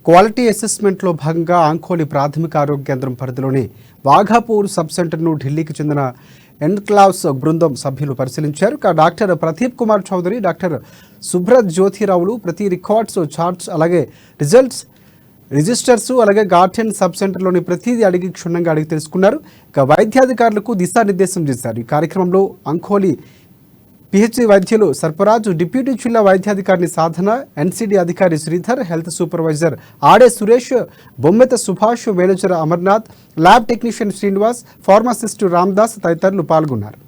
Quality అసెస్మెంట్లో భాగంగా ఆంకోలి ప్రాథమిక ఆరోగ్య కేంద్రం పరిధిలోని వాఘాపూర్ సబ్ సెంటర్ను ఢిల్లీకి చెందిన ఎన్క్లావ్స్ బృందం సభ్యులు పరిశీలించారు. డాక్టర్ ప్రదీప్ కుమార్ చౌదరి, డాక్టర్ సుబ్రత్ జ్యోతిరావులు ప్రతి రికార్డ్స్, చార్ట్స్, అలాగే రిజిస్టర్స్, అలాగే గార్డెన్ సబ్ సెంటర్లోని ప్రతిదీ క్షుణ్ణంగా అడిగి తెలుసుకున్నారు. వైద్యాధికారులకు దిశానిర్దేశం చేశారు. ఈ కార్యక్రమంలో అంకోలి పిహెచ్సి వైద్యులు సర్పరాజు, డిప్యూటీ జిల్లా వైద్యాధికారిని సాధన, ఎన్సిడి అధికారి శ్రీధర్, హెల్త్ సూపర్వైజర్ ఆడే సురేష్, బొమ్మెత Subhash, manager Amarnath, lab technician Srinivas, pharmacist Ramdas తదితరులు పాల్గొన్నారు.